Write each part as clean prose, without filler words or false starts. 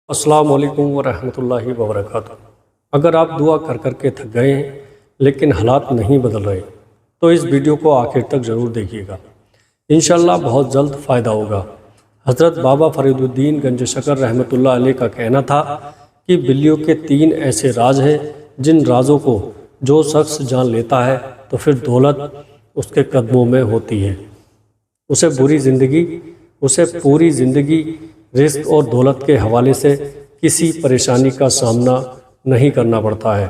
السلام علیکم ورحمۃ اللہ وبرکاتہ۔ اگر آپ دعا کر کر کے تھک گئے ہیں لیکن حالات نہیں بدل رہے تو اس ویڈیو کو آخر تک ضرور دیکھیے گا، انشاءاللہ بہت جلد فائدہ ہوگا۔ حضرت بابا فرید الدین گنج شکر رحمۃ اللہ علیہ کا کہنا تھا کہ بلیوں کے 3 ایسے راز ہیں جن رازوں کو جو شخص جان لیتا ہے تو پھر دولت اس کے قدموں میں ہوتی ہے، اسے پوری زندگی رزق اور دولت کے حوالے سے کسی پریشانی کا سامنا نہیں کرنا پڑتا ہے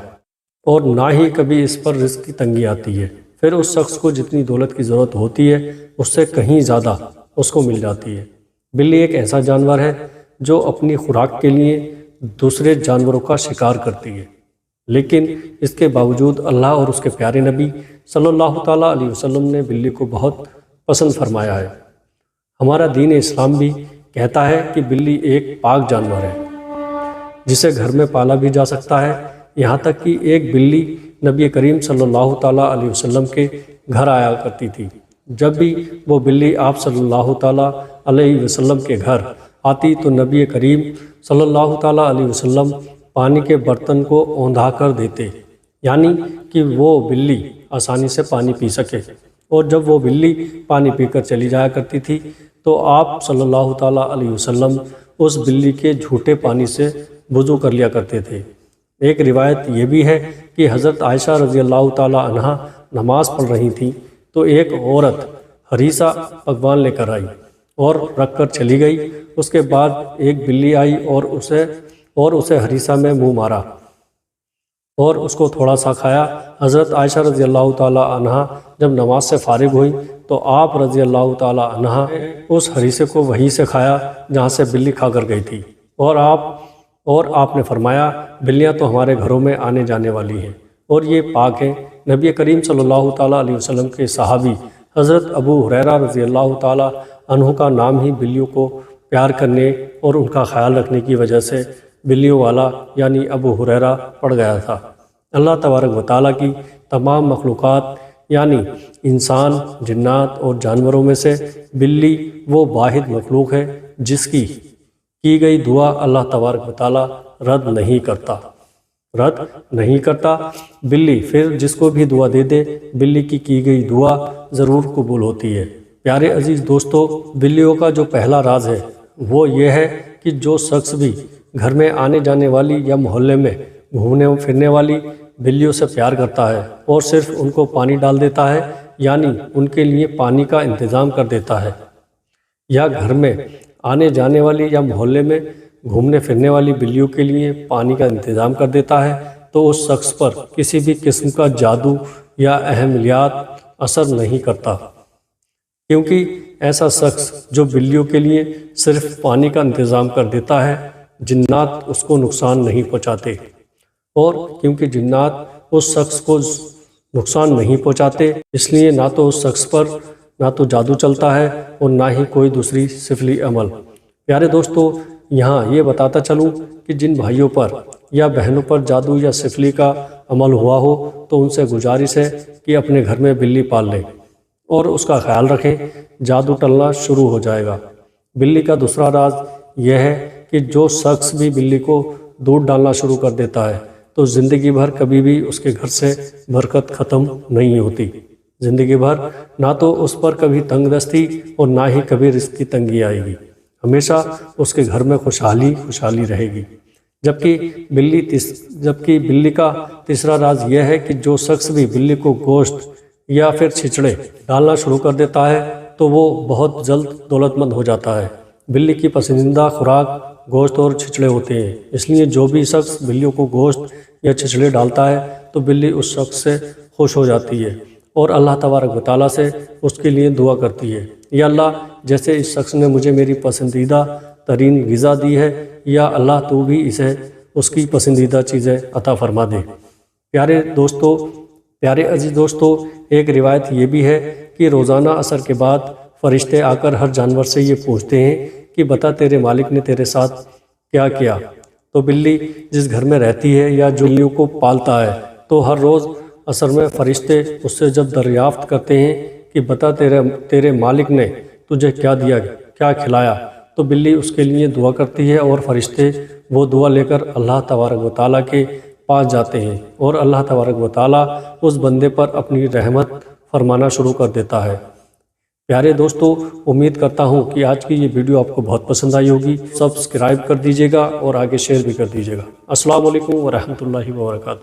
اور نہ ہی کبھی اس پر رزق کی تنگی آتی ہے۔ پھر اس شخص کو جتنی دولت کی ضرورت ہوتی ہے اس سے کہیں زیادہ اس کو مل جاتی ہے۔ بلی ایک ایسا جانور ہے جو اپنی خوراک کے لیے دوسرے جانوروں کا شکار کرتی ہے، لیکن اس کے باوجود اللہ اور اس کے پیارے نبی صلی اللہ تعالیٰ علیہ وسلم نے بلی کو بہت پسند فرمایا ہے۔ ہمارا دین اسلام بھی کہتا ہے کہ بلی ایک پاک جانور ہے جسے گھر میں پالا بھی جا سکتا ہے، یہاں تک کہ ایک بلی نبی کریم صلی اللہ تعالیٰ علیہ وسلم کے گھر آیا کرتی تھی۔ جب بھی وہ بلی آپ صلی اللہ تعالیٰ علیہ وسلم کے گھر آتی تو نبی کریم صلی اللہ تعالیٰ علیہ وسلم پانی کے برتن کو اوندھا کر دیتے، یعنی کہ وہ بلی آسانی سے پانی پی سکے۔ اور جب وہ بلی پانی پی کر چلی جایا کرتی تھی تو آپ صلی اللہ تعالیٰ علیہ وسلم اس بلی کے جھوٹے پانی سے وضو کر لیا کرتے تھے۔ ایک روایت یہ بھی ہے کہ حضرت عائشہ رضی اللہ تعالیٰ عنہا نماز پڑھ رہی تھیں تو ایک عورت ہریسہ پکوان لے کر آئی اور رکھ کر چلی گئی۔ اس کے بعد ایک بلی آئی اور اسے ہریسہ میں منہ مارا اور اس کو تھوڑا سا کھایا۔ حضرت عائشہ رضی اللہ تعالیٰ عنہا جب نماز سے فارغ ہوئی تو آپ رضی اللہ تعالیٰ عنہا اس ہریسے کو وہیں سے کھایا جہاں سے بلی کھا کر گئی تھی، اور آپ نے فرمایا بلیاں تو ہمارے گھروں میں آنے جانے والی ہیں اور یہ پاک ہیں۔ نبی کریم صلی اللہ تعالیٰ علیہ وسلم کے صحابی حضرت ابو ہریرہ رضی اللہ تعالیٰ عنہ کا نام ہی بلیوں کو پیار کرنے اور ان کا خیال رکھنے کی وجہ سے بلیوں والا یعنی ابو ہریرہ پڑ گیا تھا۔ اللہ تبارک و تعالیٰ کی تمام مخلوقات یعنی انسان، جنات اور جانوروں میں سے بلی وہ واحد مخلوق ہے جس کی گئی دعا اللہ تبارک و تعالیٰ رد نہیں کرتا۔ بلی پھر جس کو بھی دعا دے دے بلی کی گئی دعا ضرور قبول ہوتی ہے۔ پیارے عزیز دوستو، بلیوں کا جو پہلا راز ہے وہ یہ ہے کہ جو شخص بھی گھر میں آنے جانے والی یا محلے میں گھومنے پھرنے والی بلیوں سے پیار کرتا ہے اور صرف ان کو پانی ڈال دیتا ہے، یعنی ان کے لیے پانی کا انتظام کر دیتا ہے، یا گھر میں آنے جانے والی یا محلے میں گھومنے پھرنے والی بلیوں کے لیے پانی کا انتظام کر دیتا ہے، تو اس شخص پر کسی بھی قسم کا جادو یا اہمیت اثر نہیں کرتا، کیونکہ ایسا شخص جو بلیوں کے لیے صرف پانی کا انتظام کر دیتا ہے، جنات اس کو نقصان نہیں پہنچاتے، اور کیونکہ جنات اس شخص کو نقصان نہیں پہنچاتے اس لیے نہ تو اس شخص پر نہ تو جادو چلتا ہے اور نہ ہی کوئی دوسری سفلی عمل۔ پیارے دوستو، یہاں یہ بتاتا چلوں کہ جن بھائیوں پر یا بہنوں پر جادو یا سفلی کا عمل ہوا ہو تو ان سے گزارش ہے کہ اپنے گھر میں بلی پال لیں اور اس کا خیال رکھیں، جادو ٹلنا شروع ہو جائے گا۔ بلی کا دوسرا راز یہ ہے کہ جو شخص بھی بلی کو دودھ ڈالنا شروع کر دیتا ہے تو زندگی بھر کبھی بھی اس کے گھر سے برکت ختم نہیں ہوتی، زندگی بھر نہ تو اس پر کبھی تنگ دستی اور نہ ہی کبھی رزق کی تنگی آئے گی، ہمیشہ اس کے گھر میں خوشحالی رہے گی۔ جبکہ بلی کا تیسرا راز یہ ہے کہ جو شخص بھی بلی کو گوشت یا پھر چھچڑے ڈالنا شروع کر دیتا ہے تو وہ بہت جلد دولت مند ہو جاتا ہے۔ بلی کی پسندیدہ خوراک گوشت اور چھچڑے ہوتے ہیں، اس لیے جو بھی شخص بلیوں کو گوشت یا چھچڑے ڈالتا ہے تو بلی اس شخص سے خوش ہو جاتی ہے اور اللہ تبارک و تعالیٰ سے اس کے لیے دعا کرتی ہے، یا اللہ جیسے اس شخص نے مجھے میری پسندیدہ ترین غذا دی ہے، یا اللہ تو بھی اسے اس کی پسندیدہ چیزیں عطا فرما دے۔ پیارے عزیز دوستو، ایک روایت یہ بھی ہے کہ روزانہ عصر کے بعد فرشتے آ کر ہر جانور سے یہ پوچھتے ہیں کہ بتا تیرے مالک نے تیرے ساتھ کیا کیا۔ تو بلی جس گھر میں رہتی ہے یا جو بلیوں کو پالتا ہے تو ہر روز عصر میں فرشتے اس سے جب دریافت کرتے ہیں کہ بتا تیرے مالک نے تجھے کیا دیا، کیا کھلایا، تو بلی اس کے لیے دعا کرتی ہے اور فرشتے وہ دعا لے کر اللہ تبارک و تعالیٰ کے پاس جاتے ہیں اور اللہ تبارک و تعالیٰ اس بندے پر اپنی رحمت فرمانا شروع کر دیتا ہے۔ پیارے دوستو، امید کرتا ہوں کہ آج کی یہ ویڈیو آپ کو بہت پسند آئی ہوگی۔ سبسکرائب کر دیجیے گا اور آگے شیئر بھی کر دیجیے گا۔ السلام علیکم ورحمۃ اللہ وبرکاتہ۔